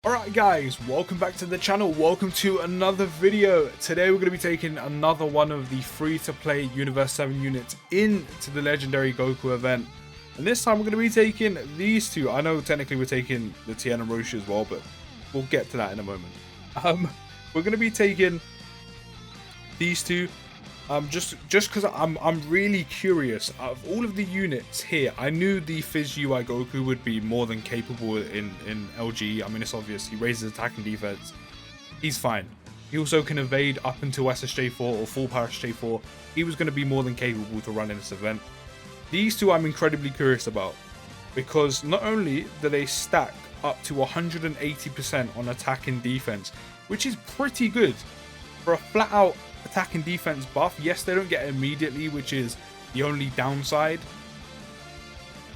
Alright guys, welcome back to the channel, welcome to another video. Today we're going to be taking another one of the free-to-play Universe 7 units into the Legendary Goku event. And this time we're going to be taking these two. I know technically we're taking the Tien Roshi as well, but we'll get to that in a moment. We're going to be taking these two. Just because I'm really curious. Out of all of the units here, I knew the Fizz UI Goku would be more than capable in LG. I mean, it's obvious. He raises attack and defense. He's fine. He also can evade up until SSJ4 or full power SSJ4. He was going to be more than capable to run in this event. These two I'm incredibly curious about, because not only do they stack up to 180% on attack and defense, which is pretty good for a flat out attack and defense buff. Yes, they don't get it immediately, which is the only downside.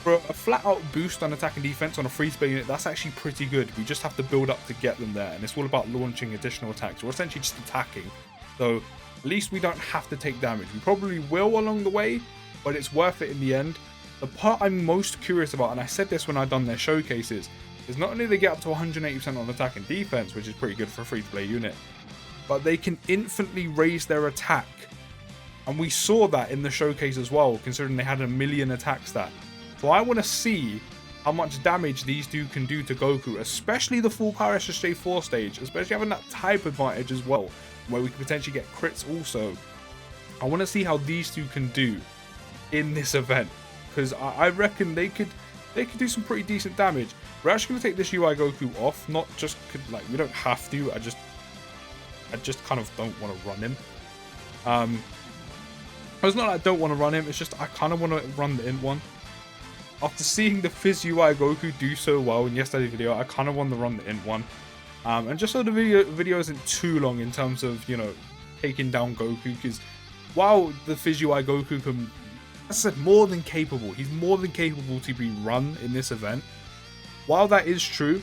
For a flat out boost on attack and defense on a free-to-play unit, that's actually pretty good. We just have to build up to get them there, and it's all about launching additional attacks. We're essentially just attacking, so at least we don't have to take damage. We probably will along the way, but it's worth it in the end. The part I'm most curious about, and I said this when I done their showcases, is not only they get up to 180% on attack and defense, which is pretty good for a free-to-play unit, but they can infinitely raise their attack. And we saw that in the showcase as well, considering they had a million attack stat. So I want to see how much damage these two can do to Goku, especially the full power SSJ4 stage, especially having that type advantage as well, where we could potentially get crits also. I want to see how these two can do in this event, because I reckon they could do some pretty decent damage. We're actually going to take this UI Goku off, not just, like, we don't have to, I just kind of don't want to run him. It's not that I don't want to run him, it's just I kind of want to run the int one. After seeing the Fizz UI Goku do so well in yesterday's video, I kind of want to run the int one. And just so the video isn't too long in terms of, you know, taking down Goku, because while the Fizz UI Goku can, as I said, more than capable, he's more than capable to be run in this event. While that is true,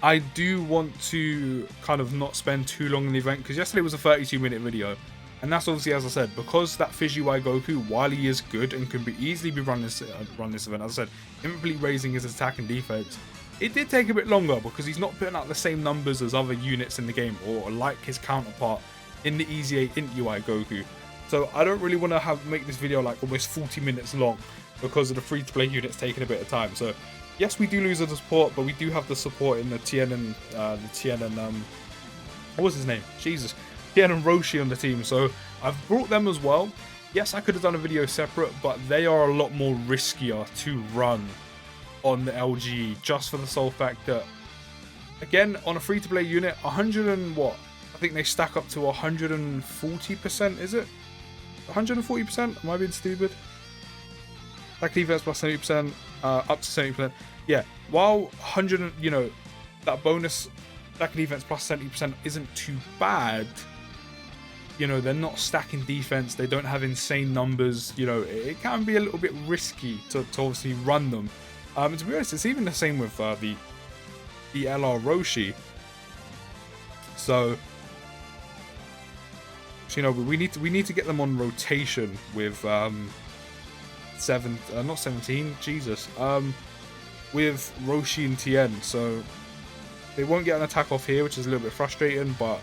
I do want to kind of not spend too long in the event, because yesterday was a 32-minute video, and that's obviously, as I said, because that Fizz UI Goku, while he is good and can easily be run this event, as I said, infinitely raising his attack and defense, it did take a bit longer because he's not putting out the same numbers as other units in the game, or like his counterpart in the Easy 8 int UI Goku. So I don't really want to make this video like almost 40 minutes long because of the free-to-play units taking a bit of time. So yes, we do lose the support, but we do have the support in the Tien and what was his name? Jesus, Tien and Roshi on the team. So I've brought them as well. Yes, I could have done a video separate, but they are a lot more riskier to run on the LGE, just for the sole fact that, again, on a free-to-play unit, 100 and what? I think they stack up to 140%. Is it 140%? Am I being stupid? Attack defense plus 70%, up to 70%. Yeah, while 100, you know, that bonus attack defense plus 70% isn't too bad. You know, they're not stacking defense. They don't have insane numbers. You know, it can be a little bit risky to obviously run them. And to be honest, it's even the same with the LR Roshi. So you know, we need to get them on rotation with not 17, Jesus, with Roshi and Tien, so they won't get an attack off here, which is a little bit frustrating, but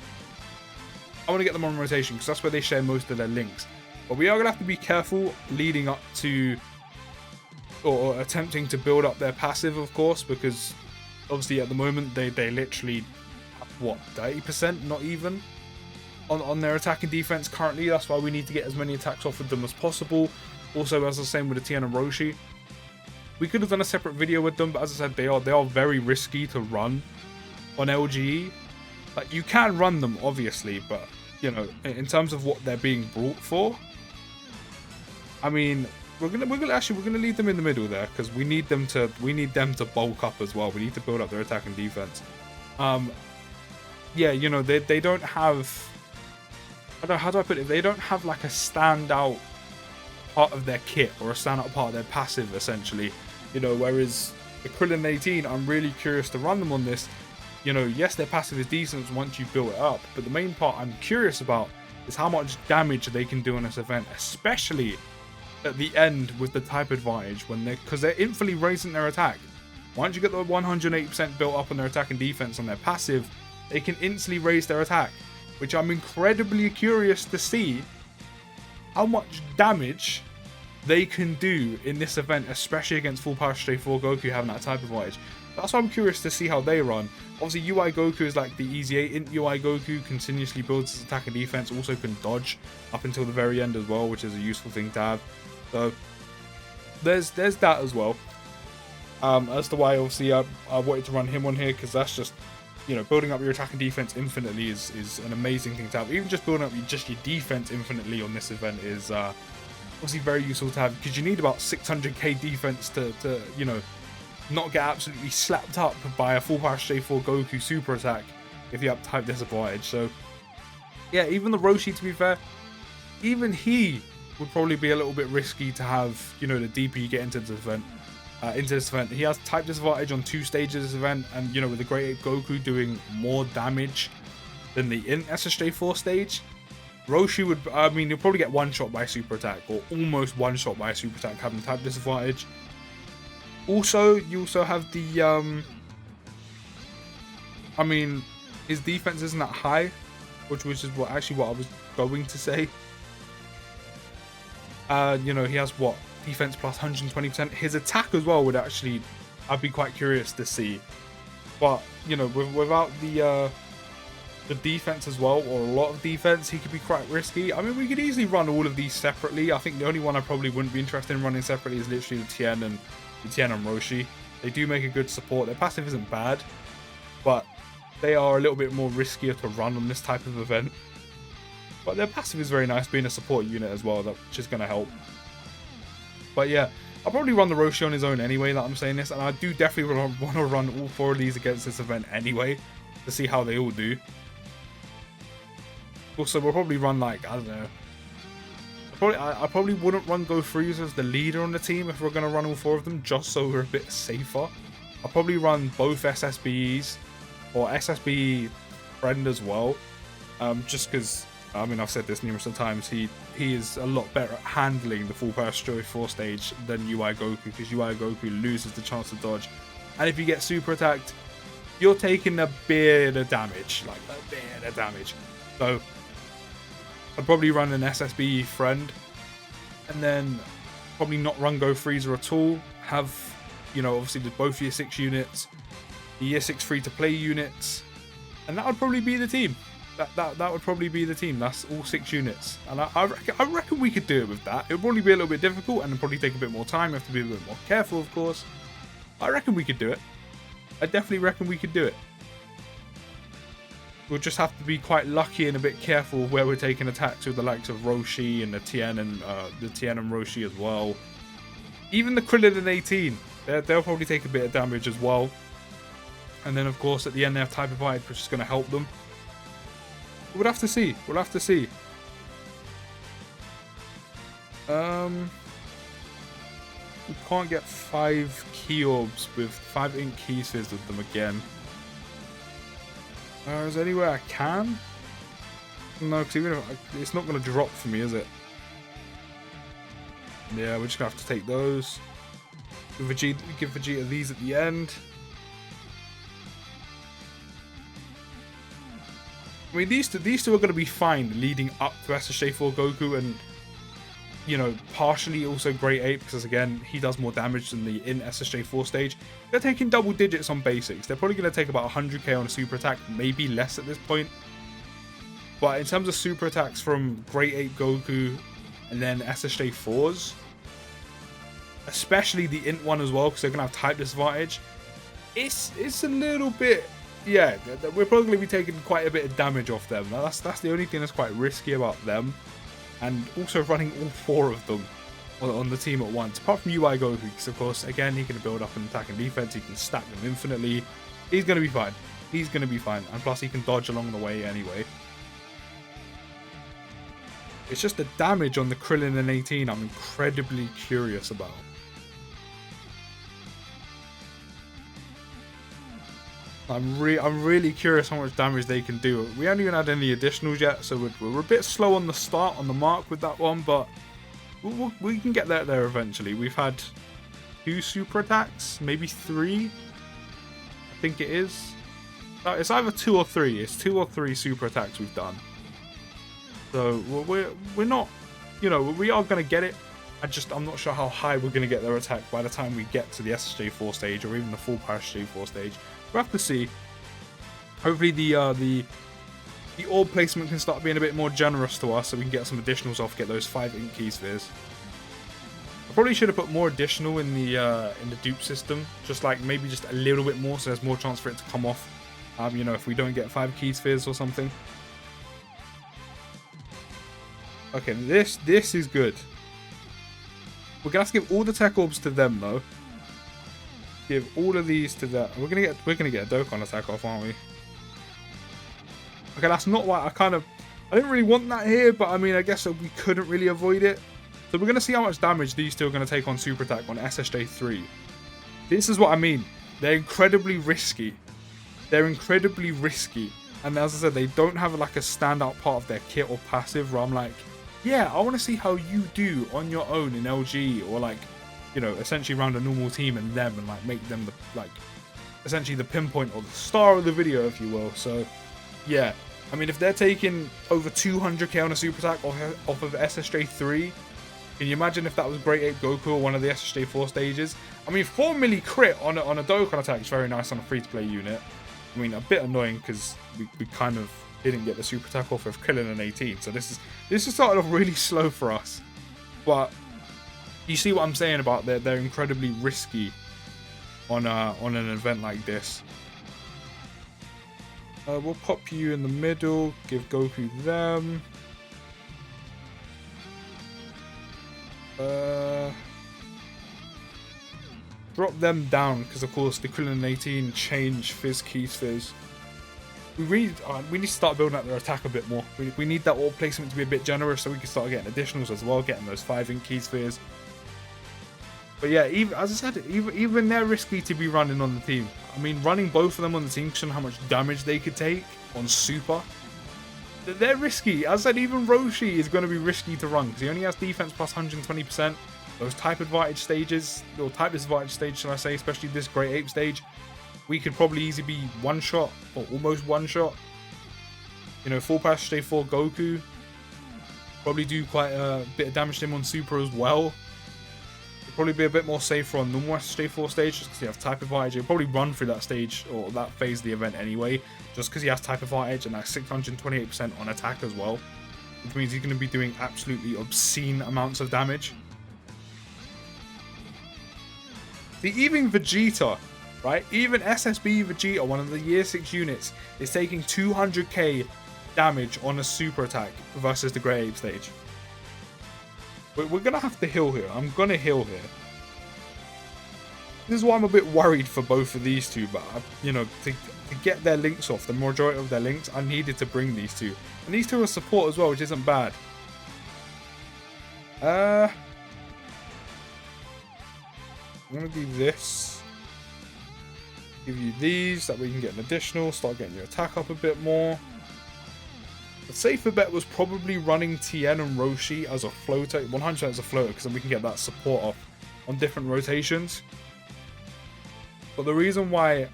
I want to get them on rotation because that's where they share most of their links. But we are going to have to be careful leading up to, or attempting to build up their passive, of course, because obviously at the moment they literally have, what, 30%, not even, on their attack and defense currently. That's why we need to get as many attacks off of them as possible. Also, as I was saying with the Tien and Roshi, we could have done a separate video with them, but as I said, they are very risky to run on LGE. Like, you can run them obviously, but you know, in terms of what they're being brought for, I mean, we're gonna leave them in the middle there because we need them to bulk up as well. We need to build up their attack and defense. Yeah, you know, they don't have, I don't know, how do I put it? They don't have like a standout part of their kit or a standout part of their passive, essentially. You know, whereas the Krillin 18, I'm really curious to run them on this. You know, yes, their passive is decent once you build it up, but the main part I'm curious about is how much damage they can do on this event, especially at the end with the type advantage, when because they're infinitely raising their attack. once you get the 180% built up on their attack and defense on their passive, they can instantly raise their attack, which I'm incredibly curious to see how much damage they can do in this event, especially against full power Straight 4 Goku having that type advantage. That's why I'm curious to see how they run. Obviously, UI Goku is like the easy 8. Int UI Goku continuously builds his attack and defense, also can dodge up until the very end as well, which is a useful thing to have. So there's that as well. As to why obviously I wanted to run him on here, because that's just, you know, building up your attack and defense infinitely is an amazing thing to have. Even just building up your defense infinitely on this event is obviously very useful to have, because you need about 600k defense to you know, not get absolutely slapped up by a full power Straight 4 Goku super attack if you have type disadvantage. So yeah, even the Roshi, to be fair, even he would probably be a little bit risky to have, you know, the deeper you get into this event. He has type disadvantage on 2 stages of this event, and you know, with the Great Ape Goku doing more damage than the Int SSJ 4 stage, Roshi would, I mean, he'll probably get one shot by a super attack, or almost one shot by a super attack having type disadvantage. Also, you also have the, I mean, his defense isn't that high, which is what I was going to say. You know, he has what? Defense plus 120%. His attack as well would actually, I'd be quite curious to see. But, you know, without the defense as well, or a lot of defense, he could be quite risky. I mean, we could easily run all of these separately. I think the only one I probably wouldn't be interested in running separately is literally the Tien and Roshi. They do make a good support. Their passive isn't bad, but they are a little bit more riskier to run on this type of event. But their passive is very nice, being a support unit as well, which is going to help. But yeah, I'll probably run the Roshi on his own anyway that I'm saying this, and I do definitely want to run all 4 of these against this event anyway, to see how they all do. Also, we'll probably run, like, I don't know, I probably wouldn't run Go Frieza as the leader on the team if we're going to run all 4 of them, just so we're a bit safer. I'll probably run both SSBEs, or SSBE Friend as well, just because, I mean, I've said this numerous times, he is a lot better at handling the full power Straight 4 stage than UI Goku, because UI Goku loses the chance to dodge. And if you get super attacked, you're taking a bit of damage, like a bit of damage. So I'd probably run an SSBE Friend, and then probably not run Go Frieza at all. Have, you know, obviously both year 6 units, the year 6 free-to-play units, and that would probably be the team. That would probably be the team. That's all 6 units, and I reckon we could do it with that. It would probably be a little bit difficult, and it'd probably take a bit more time. You have to be a bit more careful, of course. I reckon we could do it. I definitely reckon we could do it. We'll just have to be quite lucky and a bit careful where we're taking attacks with the likes of Roshi and the Tien and Roshi as well. Even the Krillin and 18, they'll probably take a bit of damage as well. And then, of course, at the end they have type advantage, which is going to help them. We'll have to see. We'll have to see. We can't get 5 key orbs with 5 ink key spheres with them again. Is there anywhere I can? No, because even if it's not going to drop for me, is it? Yeah, we're just going to have to take those. Give Vegeta these at the end. I mean, these two are going to be fine leading up to SSJ 4 Goku, and, you know, partially also Great Ape, because again, he does more damage than the in SSJ 4 stage. They're taking double digits on basics. They're probably going to take about 100k on a super attack, maybe less at this point. But in terms of super attacks from Great Ape Goku and then SSJ 4s, especially the int one as well, because they're going to have type disadvantage, it's a little bit, yeah, we're probably going to be taking quite a bit of damage off them. That's the only thing that's quite risky about them. And also running all 4 of them on the team at once, apart from UI Goku, because of course, again, he can build up an attack and defense, he can stack them infinitely. He's going to be fine. He's going to be fine, and plus he can dodge along the way anyway. It's just the damage on the Krillin and 18 I'm incredibly curious about. I'm really curious how much damage they can do. We haven't even had any additionals yet, so we're a bit slow on the start, on the mark with that one, but we can get there eventually. We've had 2 super attacks, maybe 3, think it is. No, it's either 2 or 3. It's 2 or 3 super attacks we've done. So we're not, you know, we are going to get it. I'm not sure how high we're going to get their attack by the time we get to the SSJ4 stage or even the full power SSJ4 stage. We'll have to see. Hopefully the orb placement can start being a bit more generous to us so we can get some additionals off, get those 5 ink key spheres. I probably should have put more additional in the dupe system, just like maybe just a little bit more so there's more chance for it to come off. You know, if we don't get 5 key spheres or something. Okay, this is good. We're gonna have to give all the tech orbs to them though. Give all of these to that. We're gonna get a Dokkan attack off, aren't we? Okay, that's not why I didn't really want that here, but I mean I guess we couldn't really avoid it. So we're gonna see how much damage these two are gonna take on super attack on SSJ3. This is what I mean. They're incredibly risky. They're incredibly risky. And as I said, they don't have like a standout part of their kit or passive where I'm like, yeah, I want to see how you do on your own in LG, or like, you know, essentially around a normal team and them, and like make them the, like, essentially the pinpoint or the star of the video, if you will. So yeah, I mean, if they're taking over 200k on a super attack off of SSJ3, can you imagine if that was Great Ape Goku or one of the SSJ4 stages? I mean, 4 milli crit on a Dokkan attack is very nice on a free-to-play unit. I mean, a bit annoying because we kind of didn't get the super attack off of Krillin and 18, so this is started off really slow for us. But you see what I'm saying about they're incredibly risky on an event like this. We'll pop you in the middle, give Goku them. Drop them down because of course the Krillin 18 change Fizz Keys Fizz. We need to start building up their attack a bit more. We need that orb placement to be a bit generous so we can start getting additionals as well, getting those 5 ink key spheres. But yeah, even, as I said, even they're risky to be running on the team. I mean, running both of them on the team, considering how much damage they could take on super. They're risky. As I said, even Roshi is going to be risky to run because he only has defense plus 120%. Those type advantage stages, or type disadvantage stage, shall I say, especially this Great Ape stage, we could probably easily be one shot or almost one shot. You know, full power SSJ4 Goku probably do quite a bit of damage to him on super as well. It'd probably be a bit more safer on normal SSJ4 stage just because you have type advantage. He'll probably run through that stage or that phase of the event anyway, just because he has type advantage and that 628% on attack as well, which means he's going to be doing absolutely obscene amounts of damage. Even Vegeta, right? Even SSB Vegeta, one of the year 6 units, is taking 200k damage on a super attack versus the Great Ape stage. We're going to have to heal here. I'm going to heal here. This is why I'm a bit worried for both of these two, but, you know, to get their links off, the majority of their links, I needed to bring these two. And these two are support as well, which isn't bad. I'm going to do this. Give you these, that way you can get an additional, start getting your attack up a bit more. The safer bet was probably running Tien and Roshi as a floater, 100% as a floater, because then we can get that support off on different rotations. But the reason why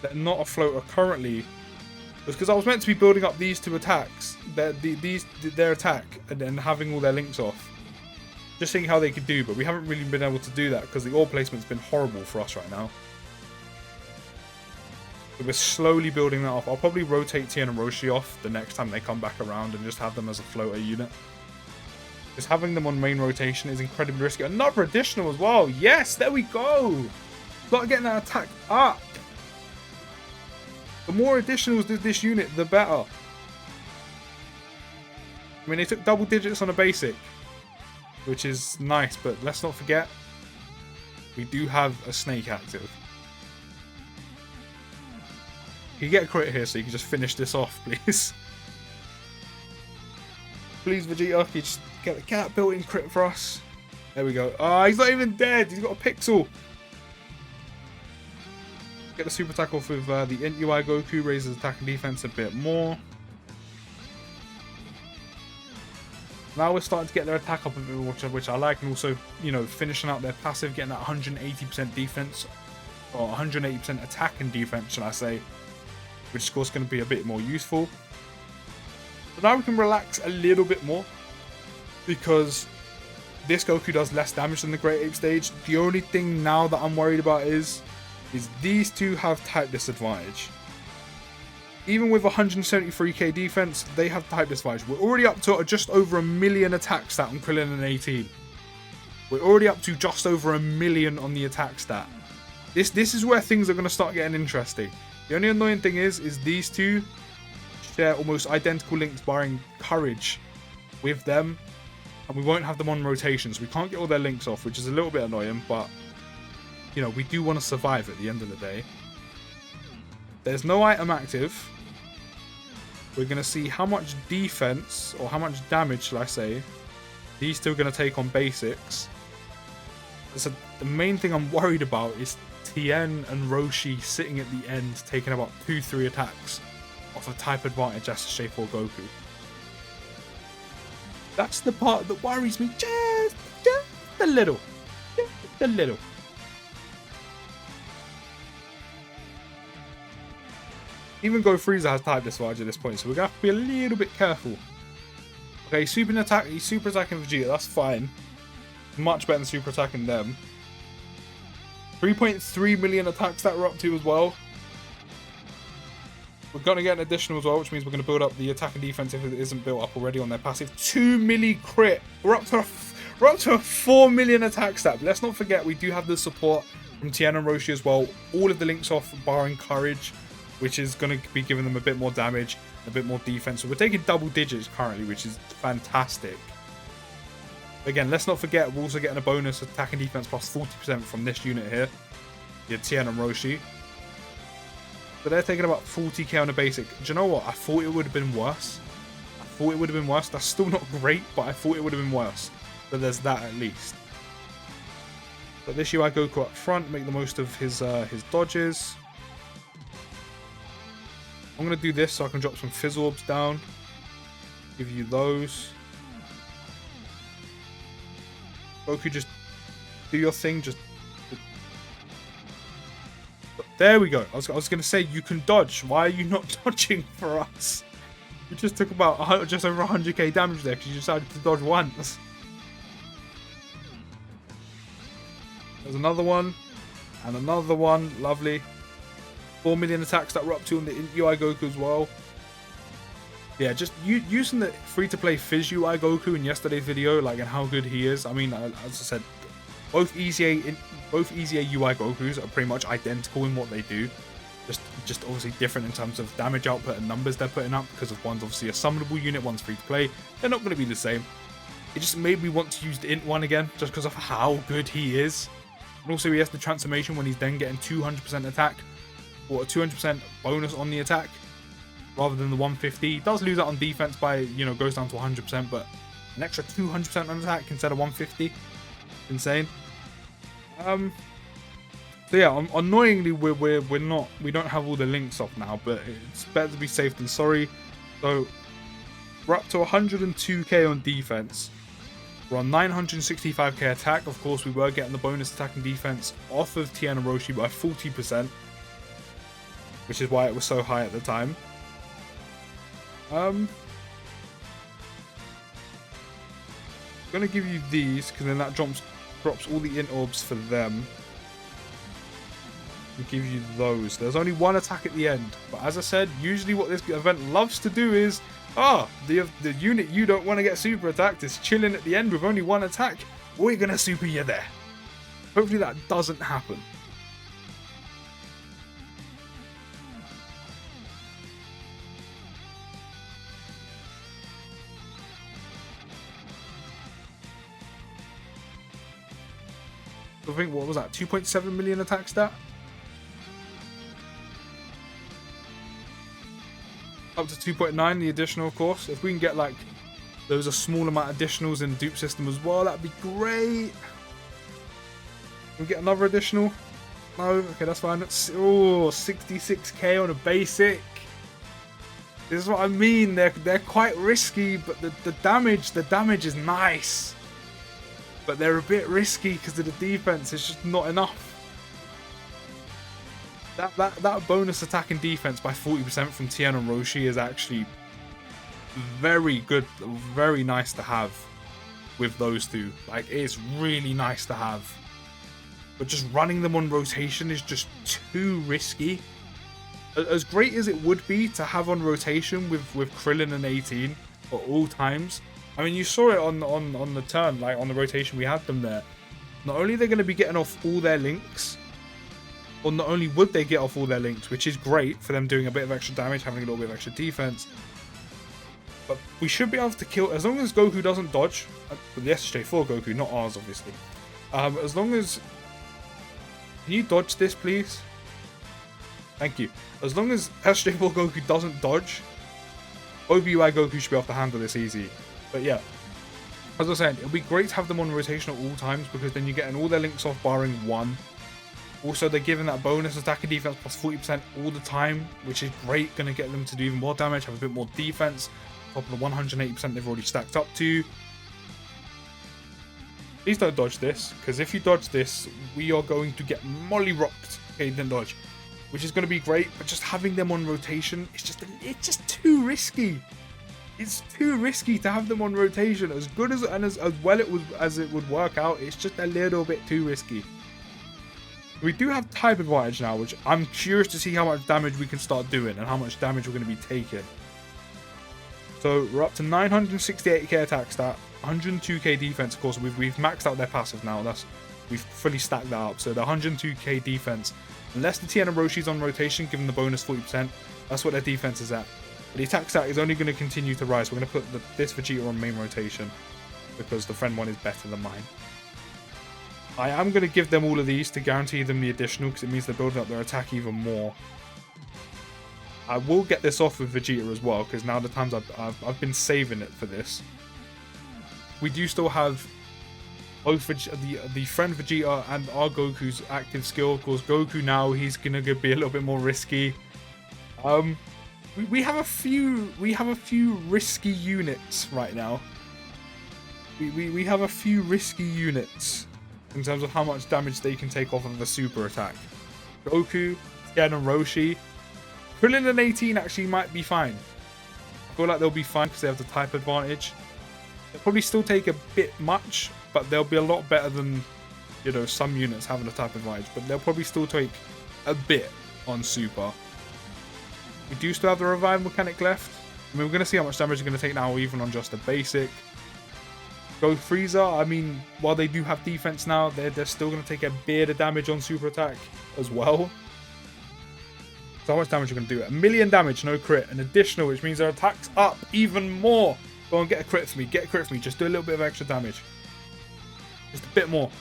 they're not a floater currently was because I was meant to be building up these two attacks, their attack, and then having all their links off. Just seeing how they could do, but we haven't really been able to do that because the orb placement's been horrible for us right now. So we're slowly building that off. I'll probably rotate Tien and Roshi off the next time they come back around and just have them as a floater unit. Just having them on main rotation is incredibly risky. Another additional as well. Yes, there we go. Start getting that attack up. The more additionals this unit, the better. I mean, they took double digits on a basic, which is nice, but let's not forget, we do have a snake active. Can you get a crit here so you can just finish this off, please? Please, Vegeta, can you just get the cat built-in crit for us? There we go. Ah, he's not even dead. He's got a pixel. Get the super attack off with the Int UI Goku, raises attack and defense a bit more. Now we're starting to get their attack up a bit, which I like, and also, you know, finishing out their passive, getting that 180% defense or 180% attack and defense, should I say, which is of course going to be a bit more useful. But now we can relax a little bit more because this Goku does less damage than the Great Ape stage. The only thing now that I'm worried about is these two have type disadvantage. Even with 173k defense, they have type disadvantage. We're already up to just over 1 million attack stat on Krillin and 18. We're already up to just over 1 million on the attack stat. This is where things are going to start getting interesting. The only annoying thing is these two share almost identical links barring courage with them. And we won't have them on rotations. We can't get all their links off, which is a little bit annoying. But, you know, we do want to survive at the end of the day. There's no item active. We're going to see how much defense, or how much damage, shall I say, these two are going to take on basics. So the main thing I'm worried about is Tien and Roshi sitting at the end, taking about 2-3 attacks off a type advantage as Shape 4 Goku. That's the part that worries me just a little. Just a little. Even Go Frieza has type disadvantage at this point, so we're going to have to be a little bit careful. Okay, he's super attacking Vegeta, that's fine. Much better than super attacking them. 3.3 million attacks that we're up to as well. We're going to get an additional as well, which means we're going to build up the attack and defense if it isn't built up already on their passive. 2 milli crit. We're up to a 4 million attack stat. But let's not forget we do have the support from Tien and Roshi as well. All of the links off barring courage, which is going to be giving them a bit more damage, a bit more defense. So we're taking double digits currently, which is fantastic. Again, let's not forget we're also getting a bonus attack and defense plus 40% from this unit here. Yeah, Tien and Roshi. So they're taking about 40k on a basic. Do you know what? I thought it would have been worse. That's still not great, but I thought it would have been worse. But there's that at least. But this UI Goku up front, make the most of his dodges. I'm going to do this so I can drop some Fizz Orbs down. Give you those. Goku, just do your thing. There we go. I was going to say, you can dodge. Why are you not dodging for us? You just took about just over 100k damage there because you decided to dodge once. There's another one. And another one. Lovely. 4 million attacks that we're up to on the UI Goku as well. Yeah, just using the free-to-play Fizz UI Goku in yesterday's video, like, and how good he is. I mean, as I said, both EZA UI Gokus are pretty much identical in what they do. Just obviously different in terms of damage output and numbers they're putting up, because of one's obviously a summonable unit, one's free-to-play. They're not going to be the same. It just made me want to use the Int one again, just because of how good he is. And also he has the transformation when he's then getting 200% attack, or a 200% bonus on the attack, rather than the 150. He does lose out on defense by, you know, goes down to 100%, but an extra 200% on attack instead of 150. Insane. So yeah, annoyingly we don't have all the links off now, but it's better to be safe than sorry. So we're up to 102k on defense. We're on 965k attack. Of course, we were getting the bonus attack and defense off of Tien and Roshi by 40%, which is why it was so high at the time. I'm gonna give you these because then that drops all the int orbs for them. And give you those. There's only one attack at the end, but as I said, usually what this event loves to do is, the unit you don't want to get super attacked is chilling at the end with only one attack. We're gonna super you there. Hopefully that doesn't happen. I think, what was that, 2.7 million attack stat? Up to 2.9, the additional, of course. If we can get, like, those a small amount of additionals in the dupe system as well, that'd be great. Can we get another additional? No? Okay, that's fine. That's, 66k on a basic. This is what I mean. They're quite risky, but the damage is nice. But they're a bit risky because of the defense. It's just not enough. That bonus attack and defense by 40% from Tien Roshi is actually very good, very nice to have with those two. Like, it's really nice to have. But just running them on rotation is just too risky. As great as it would be to have on rotation with Krillin and 18 at all times. I mean, you saw it on the turn, like on the rotation we had them there. Not only they're going to be getting off all their links, or not only would they get off all their links, which is great for them doing a bit of extra damage, having a little bit of extra defense. But we should be able to kill, as long as Goku doesn't dodge, the SJ4 Goku, not ours obviously. As long as, can you dodge this please? Thank you. As long as SJ4 Goku doesn't dodge, OBUI Goku should be able to handle this easy. But yeah, as I was saying, it'll be great to have them on rotation at all times, because then you're getting all their links off barring one. Also, they're giving that bonus attack and defense plus 40% all the time, which is great. Going to get them to do even more damage, have a bit more defense, top of the 180% they've already stacked up to. Please don't dodge this, because if you dodge this, we are going to get molly-rocked. Okay, didn't dodge. Which is going to be great, but just having them on rotation, it's just too risky. It's too risky to have them on rotation. As good as and as well as it would work out, it's just a little bit too risky. We do have type advantage now, which I'm curious to see how much damage we can start doing and how much damage we're going to be taking. So we're up to 968k attack stat, 102k defense. Of course, we've maxed out their passive now. We've fully stacked that up. So the 102k defense, unless the Tien Roshi's on rotation, given the bonus 40%, that's what their defense is at. But the attack stat is only going to continue to rise. We're going to put this Vegeta on main rotation because the friend one is better than mine. I am going to give them all of these to guarantee them the additional, because it means they're building up their attack even more. I will get this off with Vegeta as well, because now the times I've been saving it for this. We do still have both the friend Vegeta and our Goku's active skill. Of course, Goku now, he's going to be a little bit more risky. We have a few risky units right now. We have a few risky units in terms of how much damage they can take off of the super attack. Goku, Tien and Roshi. Krillin and 18 actually might be fine. I feel like they'll be fine because they have the type advantage. They'll probably still take a bit much, but they'll be a lot better than, you know, some units having a type advantage. But they'll probably still take a bit on super. We do still have the revive mechanic left. I mean, we're going to see how much damage they're going to take now, even on just a basic. Go Frieza, I mean, while they do have defense now, they're still going to take a bit of damage on super attack as well. So how much damage are you going to do? 1 million damage, no crit. An additional, which means their attack's up even more. Go on, get a crit for me. Get a crit for me. Just do a little bit of extra damage. Just a bit more.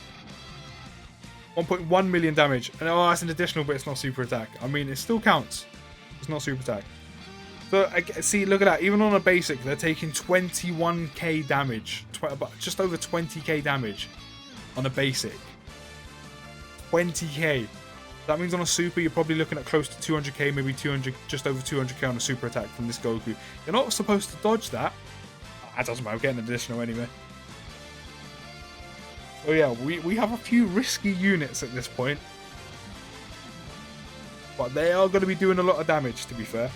1.1 million damage. And oh, that's an additional, but it's not super attack. I mean, it still counts. It's not super attack. So, see, look at that. Even on a basic, they're taking 21k damage. Just over 20k damage on a basic. 20k. That means on a super, you're probably looking at close to 200k, maybe 200, just over 200k on a super attack from this Goku. You're not supposed to dodge that. That doesn't matter. We're getting an additional anyway. So yeah, we have a few risky units at this point. But they are going to be doing a lot of damage, to be fair.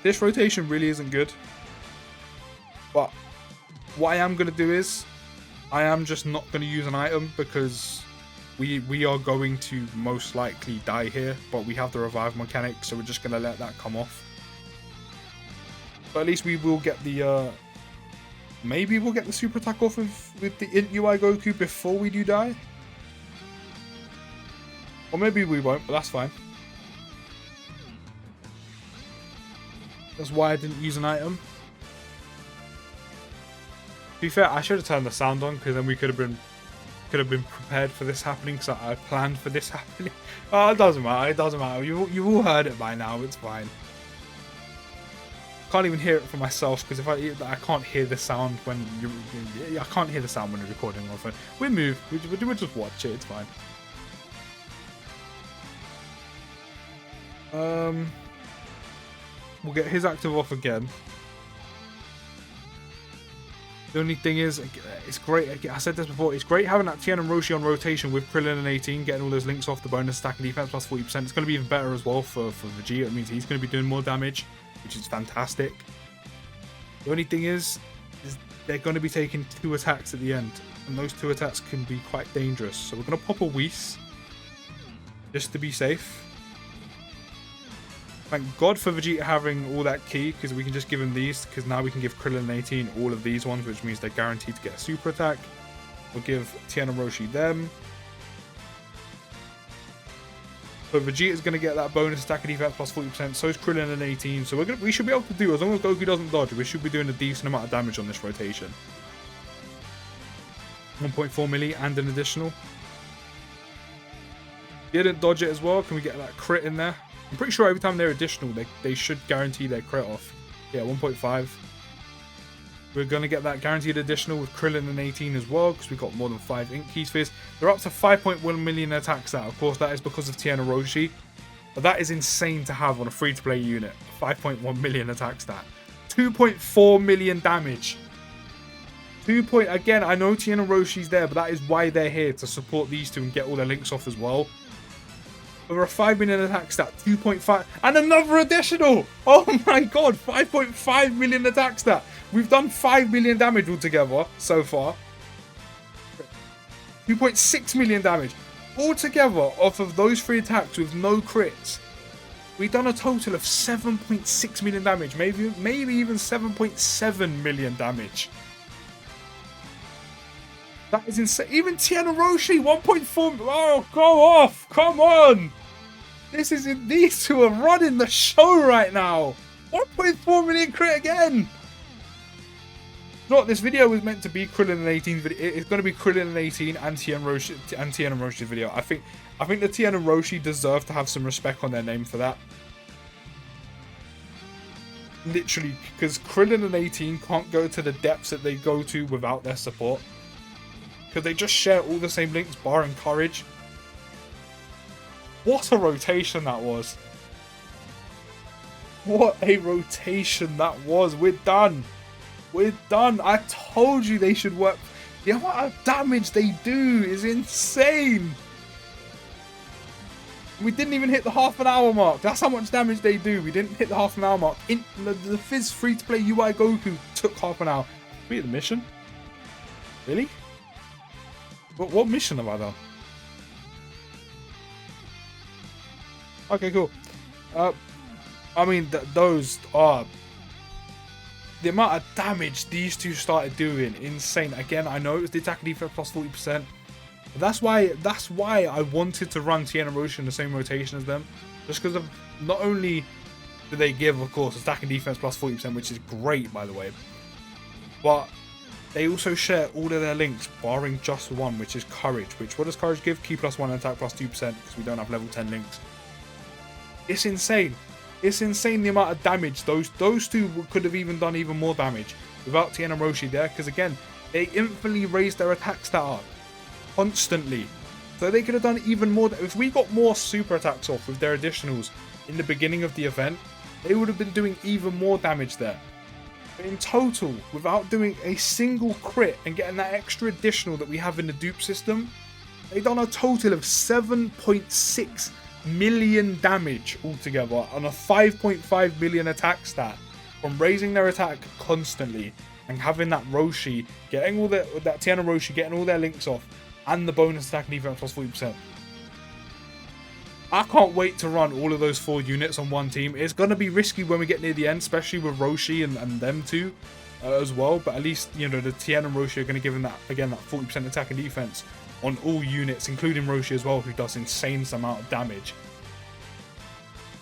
This rotation really isn't good. But what I am going to do is, I am just not going to use an item, because we are going to most likely die here. But we have the revive mechanic, so we're just going to let that come off. But at least we will get the... maybe we'll get the super attack off with the Int UI Goku before we do die. Or maybe we won't, but that's fine. That's why I didn't use an item. To be fair, I should have turned the sound on, because then we could have been prepared for this happening, because I planned for this happening. Oh, it doesn't matter. It doesn't matter. You've all heard it by now. It's fine. Can't even hear it for myself, because if I can't hear the sound when I can't hear the sound when you're recording on my phone. We'll move. We'll just watch it. It's fine. We'll get his active off again. The only thing is, it's great. I said this before. It's great having that Tien and Roshi on rotation with Krillin and 18, getting all those links off the bonus stack and defense plus 40%. It's going to be even better as well for Vegeta. It means he's going to be doing more damage, which is fantastic. The only thing is they're going to be taking 2 attacks at the end, and those 2 attacks can be quite dangerous. So we're going to pop a Whis just to be safe. Thank God for Vegeta having all that key, because we can just give him these, because now we can give Krillin and 18 all of these ones, which means they're guaranteed to get a super attack. We'll give Tien and Roshi them. So Vegeta's going to get that bonus attack and defense plus 40%, so is Krillin and 18. So we should be able to do, as long as Goku doesn't dodge, we should be doing a decent amount of damage on this rotation. 1.4 milli and an additional. Didn't dodge it as well. Can we get that crit in there? I'm pretty sure every time they're additional, they should guarantee their crit off. Yeah, 1.5. We're going to get that guaranteed additional with Krillin and 18 as well, because we've got more than 5 Ink Key Spheres. They're up to 5.1 million attack stat. Of course, that is because of Tien Roshi. But that is insane to have on a free-to-play unit. 5.1 million attack stat. 2.4 million damage. Again, I know Tien Roshi's there, but that is why they're here, to support these two and get all their links off as well. Over a 5 million attack stat, 2.5, and another additional! Oh my god, 5.5 million attack stat! We've done 5 million damage altogether so far. 2.6 million damage altogether off of those 3 attacks with no crits. We've done a total of 7.6 million damage, maybe even 7.7 million damage. That is insane. Even Tien Roshi, 1.4. Oh, go off! Come on! These two are running the show right now. 1.4 million crit again. Look, this video was meant to be Krillin and 18 video. It's going to be Krillin and 18 and Tien Roshi's video. I think the Tien and Roshi deserve to have some respect on their name for that. Literally, because Krillin and 18 can't go to the depths that they go to without their support. Because they just share all the same links, barring Courage. What a rotation that was. What a rotation that was. We're done. We're done. I told you they should work. The amount of damage they do is insane. We didn't even hit the half-an-hour mark. That's how much damage they do. We didn't hit the half-an-hour mark. The Fizz free-to-play UI Goku took half an hour. Beat the mission? Really? What mission have I done? Okay, cool. I mean, those are... The amount of damage these two started doing, insane. Again, I know it was the attack and defense plus 40%. But that's why I wanted to run Tien and Roshi in the same rotation as them. Just because of, not only do they give, of course, attack and defense plus 40%, which is great, by the way. But they also share all of their links, barring just one, which is Courage. Which, what does Courage give? Key plus 1 and attack plus 2%, because we don't have level 10 links. It's insane. It's insane the amount of damage. Those two could have even done even more damage without Tien and Roshi there, because again, they infinitely raised their attack stat up constantly. So they could have done even more. If we got more super attacks off with their additionals in the beginning of the event, they would have been doing even more damage there. But in total, without doing a single crit and getting that extra additional that we have in the dupe system, they've done a total of 7.6 million damage altogether on a 5.5 million attack stat from raising their attack constantly and having that Roshi getting all that Tien and Roshi getting all their links off and the bonus attack and defense plus 40%. I can't wait to run all of those 4 units on one team. It's going to be risky when we get near the end, especially with Roshi and them two as well, but at least, you know, the Tien and Roshi are going to give him that, again, that 40% attack and defense on all units, including Roshi as well, who does insane amount of damage.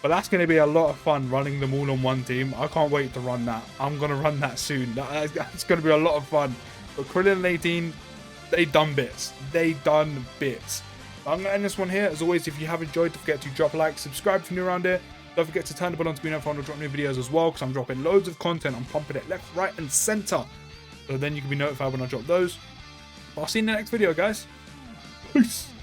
But that's going to be a lot of fun running them all on one team. I can't wait to run that. I'm going to run that soon. That's going to be a lot of fun. But Krillin and 18, they done bits. They done bits. I'm going to end this one here. As always, if you have enjoyed, don't forget to drop a like, subscribe if you're new around here. Don't forget to turn the bell on to be notified when I drop new videos as well, because I'm dropping loads of content. I'm pumping it left, right, and center. So then you can be notified when I drop those. But I'll see you in the next video, guys. Peace.